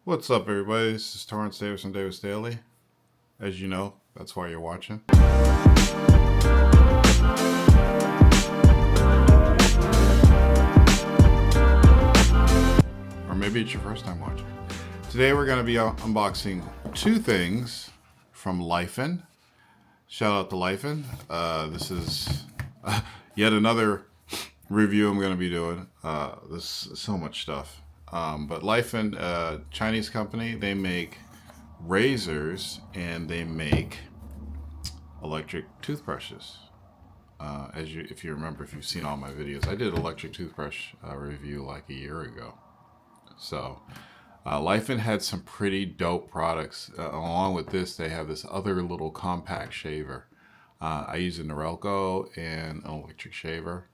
What's up, everybody? This is Torrance Davis from Davis Daily. As you know, that's why you're watching. Or maybe it's your first time watching. Today we're going to be unboxing two things from Laifen. Shout out to Laifen. This is yet another review I'm going to be doing. There's so much stuff. But Laifen, Chinese company, they make razors and they make electric toothbrushes. If you remember, if you've seen all my videos, I did electric toothbrush review like a year ago. So Laifen had some pretty dope products. Along with this, they have this other little compact shaver. I use a Norelco and an electric shaver.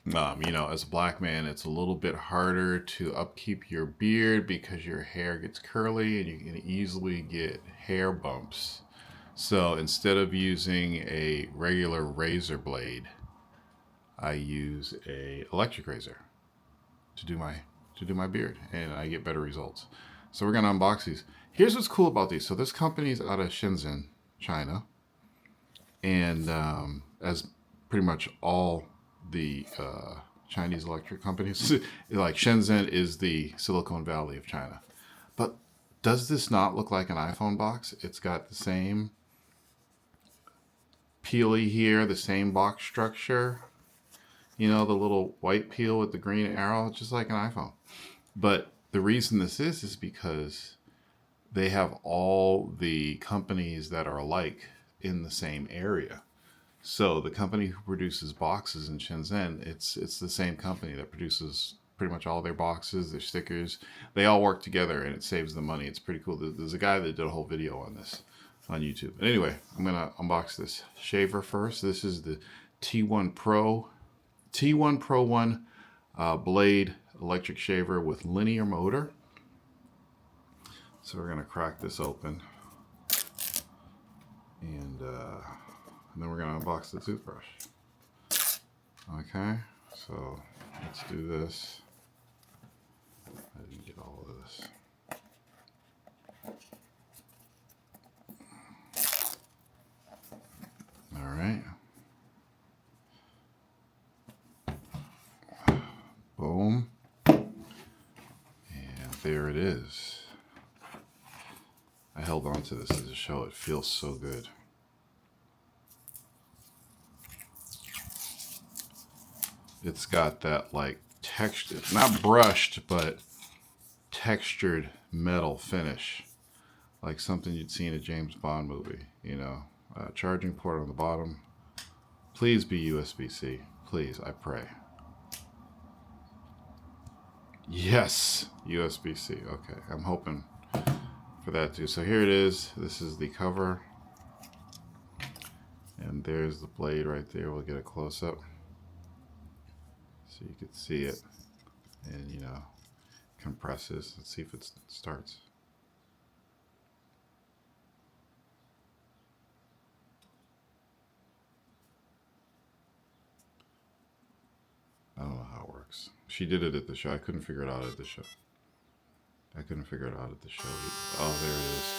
As a black man, it's a little bit harder to upkeep your beard because your hair gets curly and you can easily get hair bumps. So instead of using a regular razor blade, I use a electric razor to do my beard, and I get better results. So we're gonna unbox these. Here's what's cool about these. So this company's out of Shenzhen, China, and as pretty much all the Chinese electric companies, like Shenzhen is the Silicon Valley of China. But does this not look like an iPhone box? It's got the same peely here, the same box structure. You know, the little white peel with the green arrow, just like an iPhone. But the reason this is because they have all the companies that are alike in the same area. So the company who produces boxes in Shenzhen, it's the same company that produces pretty much all their boxes, their stickers. They all work together and it saves them money. It's pretty cool. There's a guy that did a whole video on this on YouTube. But anyway, I'm going to unbox this shaver first. This is the T1 Pro 1 blade electric shaver with linear motor. So we're going to crack this open. And then we're going to unbox the toothbrush. Okay, so let's do this. I didn't get all of this. All right. Boom. And there it is. I held on to this as a show. It feels so good. It's got that like textured, not brushed, but textured metal finish. Like something you'd see in a James Bond movie, you know. Charging port on the bottom. Please be USB-C. Please, I pray. Yes, USB-C. Okay, I'm hoping for that too. So here it is. This is the cover. And there's the blade right there. We'll get a close-up so you can see it. And, you know, compresses. Let's see if it starts. I don't know how it works. She did it at the show. I couldn't figure it out at the show. Oh, there it is.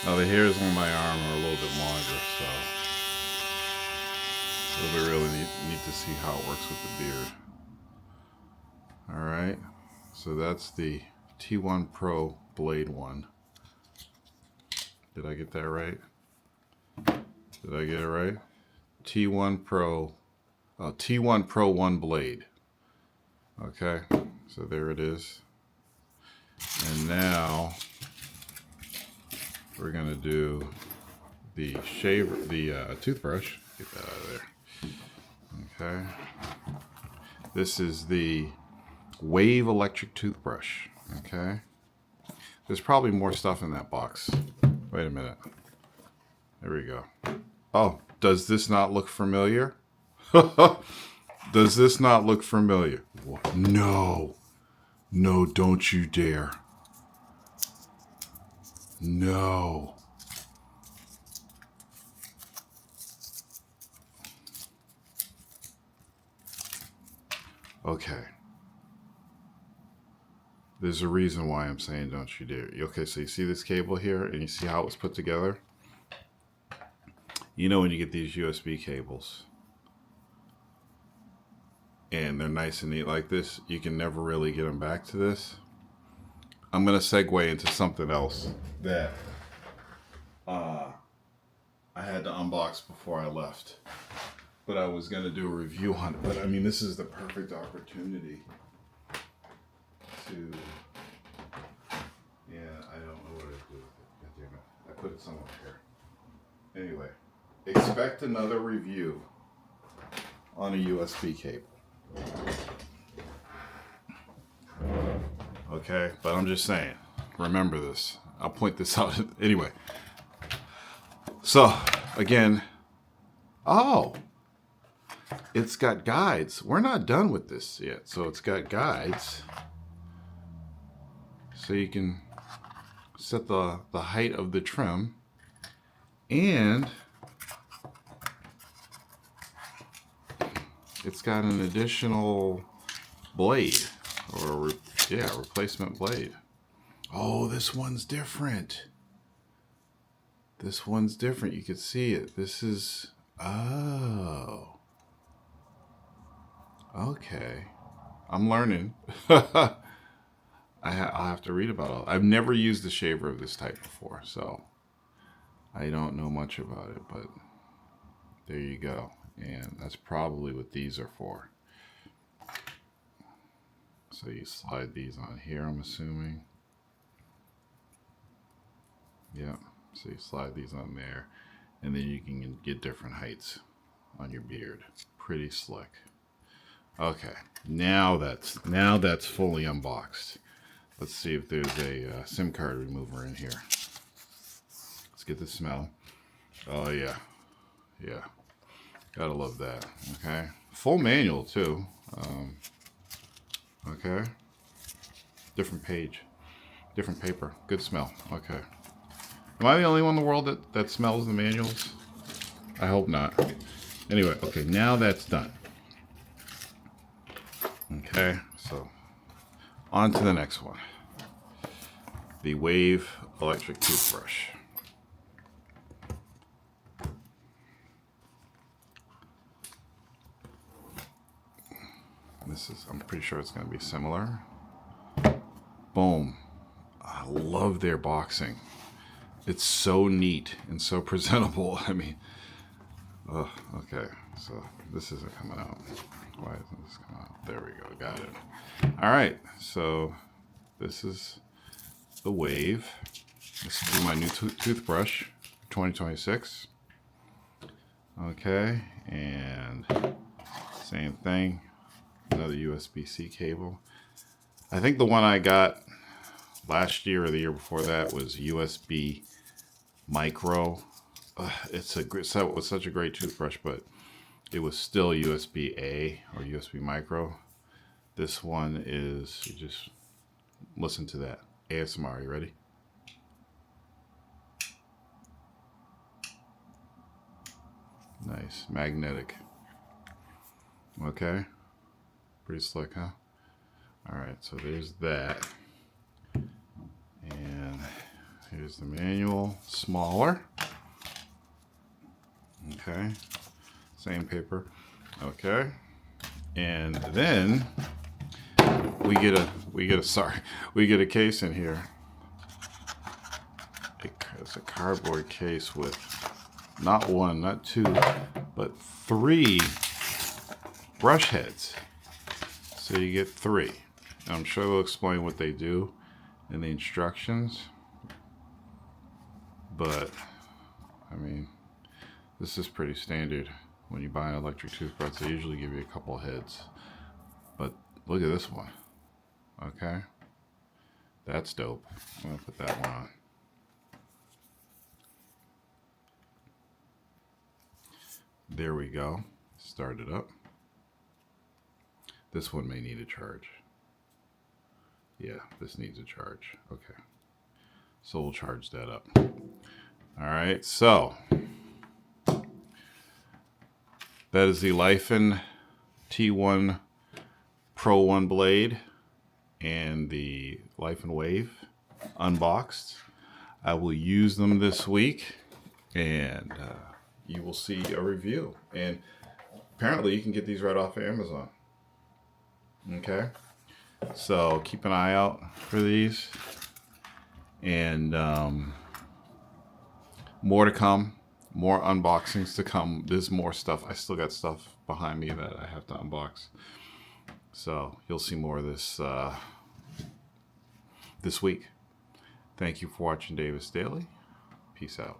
Now the hairs on my arm are a little bit longer, so it'll be really neat to see how it works with the beard. Alright, so that's the T1 Pro Blade 1. Did I get that right? Did I get it right? T1 Pro 1 blade. Okay, so there it is. And now we're gonna do the toothbrush. Get that out of there. Okay. This is the Wave electric toothbrush. Okay. There's probably more stuff in that box. Wait a minute. There we go. Oh, does this not look familiar? Does this not look familiar? No. No, don't you dare. No. Okay. There's a reason why I'm saying don't you dare. Okay, so you see this cable here and you see how it was put together? You know when you get these USB cables and they're nice and neat like this, you can never really get them back to this. I'm going to segue into something else that I had to unbox before I left. But I was going to do a review on it. But I mean, this is the perfect opportunity to... Yeah, I don't know what to do with it. God damn it. I put it somewhere here. Anyway, expect another review on a USB cable. Okay, but I'm just saying, remember this. I'll point this out anyway. So, again, oh, it's got guides. We're not done with this yet. So it's got guides. So you can set the height of the trim. And it's got an additional blade. Or, yeah, replacement blade. Oh, this one's different. This one's different. You can see it. This is... Oh. Okay. I'm learning. I'll have to read about it. I've never used a shaver of this type before, so I don't know much about it, but there you go. And that's probably what these are for. So you slide these on here, I'm assuming. Yeah. So you slide these on there, and then you can get different heights on your beard. Pretty slick. Okay, now that's fully unboxed. Let's see if there's a SIM card remover in here. Let's get the smell. Oh yeah, yeah. Gotta love that. Okay, full manual too. Okay, different page, different paper. Good smell. Okay. Am I the only one in the world that smells the manuals? I hope not. Anyway, okay, now that's done. Okay, so on to the next one. The Wave electric toothbrush. This is, I'm pretty sure it's going to be similar. Boom. I love their boxing. It's so neat and so presentable. I mean, oh, okay, so this isn't coming out. Why isn't this coming out? There we go, got it. All right, so this is the Wave. This will be my new toothbrush, 2026. Okay, and same thing, another USB-C cable. I think the one I got last year or the year before that was USB micro. It was such a great toothbrush, but it was still USB-A or USB micro. This one is, you just listen to that. ASMR, you ready? Nice, magnetic. Okay, pretty slick, huh? All right, so there's that. And here's the manual, smaller. Okay, same paper. Okay, and then we get a case in here. It's a cardboard case with not one, not two, but 3 brush heads. So you get 3. And I'm sure they'll explain what they do in the instructions. But I mean, this is pretty standard. When you buy an electric toothbrush, they usually give you a couple of heads. But look at this one. Okay, that's dope. I'm gonna put that one on. There we go. Start it up. This one may need a charge. Yeah, this needs a charge. Okay, so we'll charge that up. All right, so that is the Laifen T1 Pro 1 blade and the Laifen Wave unboxed. I will use them this week, and you will see a review. And apparently you can get these right off of Amazon. Okay, so keep an eye out for these, and more to come, more unboxings to come. There's more stuff. I still got stuff behind me that I have to unbox, so you'll see more of this this week. Thank you for watching Davis Daily. Peace out.